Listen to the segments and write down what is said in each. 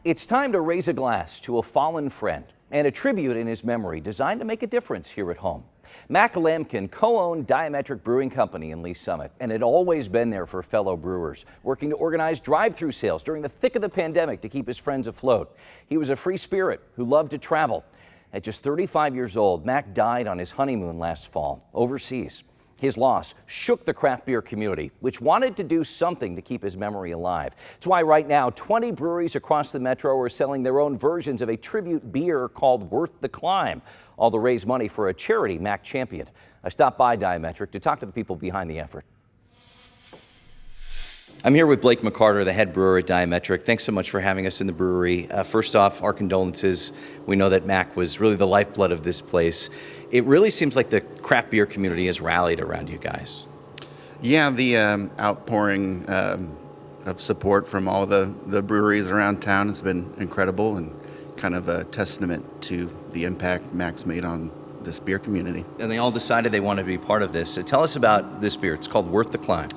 It's time to raise a glass to a fallen friend and a tribute in his memory designed to make a difference here at home. Mac Lamkin co-owned Diametric Brewing Company in Lee Summit and had always been there for fellow brewers, working to organize drive-through sales during the thick of the pandemic to keep his friends afloat. He was a free spirit who loved to travel. At just 35 years old, Mac died on his honeymoon last fall, overseas. His loss shook the craft beer community, which wanted to do something to keep his memory alive. It's why right now 20 breweries across the metro are selling their own versions of a tribute beer called Worth the Climb, all to raise money for a charity Mac championed. I stopped by Diametric to talk to the people behind the effort. I'm here with Blake McCarter, the head brewer at Diametric. Thanks so much for having us in the brewery. First off, our condolences. We know that Mac was really the lifeblood of this place. It really seems like the craft beer community has rallied around you guys. Yeah, the outpouring of support from all the breweries around town has been incredible and kind of a testament to the impact Mac's made on this beer community. And they all decided they wanted to be part of this. So tell us about this beer. It's called Worth the Climb.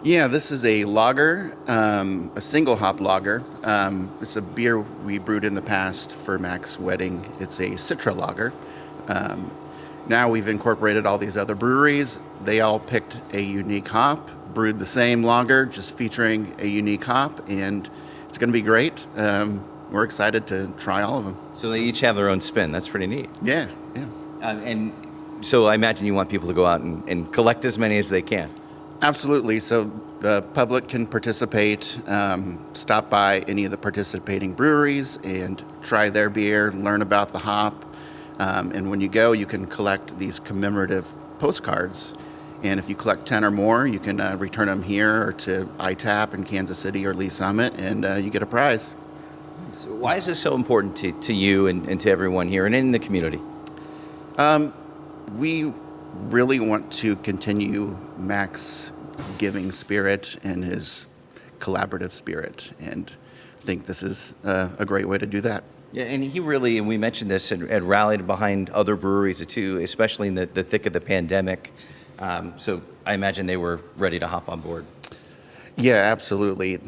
Yeah, this is a lager, a single hop lager. It's a beer we brewed in the past for Mac's wedding. It's a Citra lager. Now we've incorporated all these other breweries. They all picked a unique hop, brewed the same lager, just featuring a unique hop, and it's going to be great. We're excited to try all of them. So they each have their own spin. That's pretty neat. Yeah. And so I imagine you want people to go out and collect as many as they can. Absolutely. So the public can participate, stop by any of the participating breweries and try their beer, learn about the hop. And when you go, you can collect these commemorative postcards. And if you collect 10 or more, you can return them here or to ITAP in Kansas City or Lee Summit, and you get a prize. So why is this so important to you and to everyone here and in the community? We really want to continue Mac's giving spirit and his collaborative spirit, and I think this is a great way to do that. Yeah, and he really, and we mentioned this, had rallied behind other breweries too, especially in the thick of the pandemic. So I imagine they were ready to hop on board. Yeah, absolutely.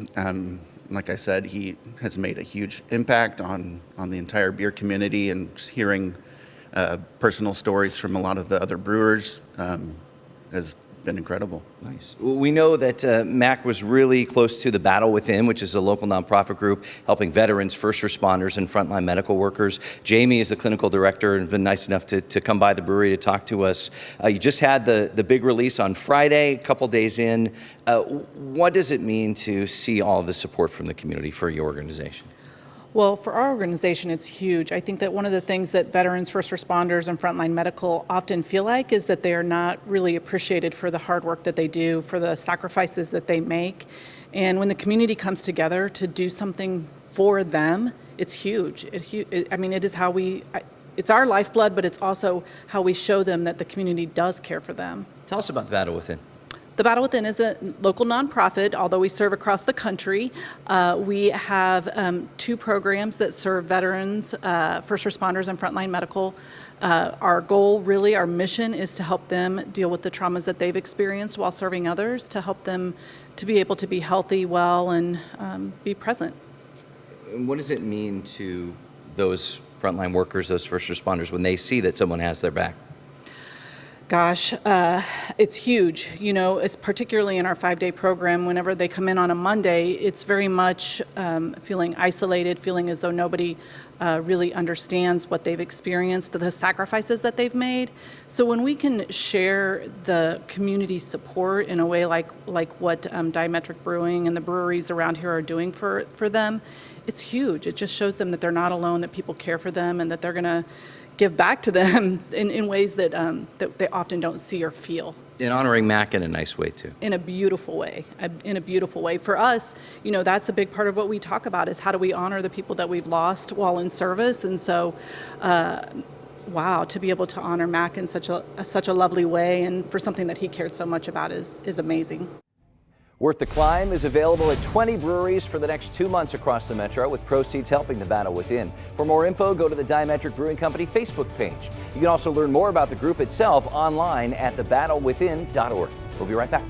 Like I said, he has made a huge impact on the entire beer community, and just hearing personal stories from a lot of the other brewers has been incredible. Nice. Well, we know that Mac was really close to the Battle Within, which is a local nonprofit group helping veterans, first responders, and frontline medical workers. Jamie is the clinical director and has been nice enough to come by the brewery to talk to us. You just had the big release on Friday, a couple days in. What does it mean to see all of the support from the community for your organization? Well, for our organization, it's huge. I think that one of the things that veterans, first responders, and frontline medical often feel like is that they are not really appreciated for the hard work that they do, for the sacrifices that they make. And when the community comes together to do something for them, it's huge. It is how it's our lifeblood, but it's also how we show them that the community does care for them. Tell us about the Battle Within. The Battle Within is a local nonprofit, although we serve across the country. We have 2 programs that serve veterans, first responders, and frontline medical. Our goal, really, our mission is to help them deal with the traumas that they've experienced while serving others, to help them to be able to be healthy, well, and be present. And what does it mean to those frontline workers, those first responders, when they see that someone has their back? Gosh, it's huge. You know, it's particularly in our 5-day program. Whenever they come in on a Monday, it's very much feeling isolated, feeling as though nobody really understands what they've experienced, the sacrifices that they've made. So when we can share the community support in a way like what Diametric Brewing and the breweries around here are doing for them, it's huge. It just shows them that they're not alone, that people care for them, and that they're going to give back to them in ways that they often don't see or feel. And honoring Mac in a nice way, too. In a beautiful way. For us, you know, that's a big part of what we talk about, is how do we honor the people that we've lost while in service. And so, wow, to be able to honor Mac in such a lovely way, and for something that he cared so much about is amazing. Worth the Climb is available at 20 breweries for the next 2 months across the metro, with proceeds helping the Battle Within. For more info, go to the Diametric Brewing Company Facebook page. You can also learn more about the group itself online at thebattlewithin.org. We'll be right back.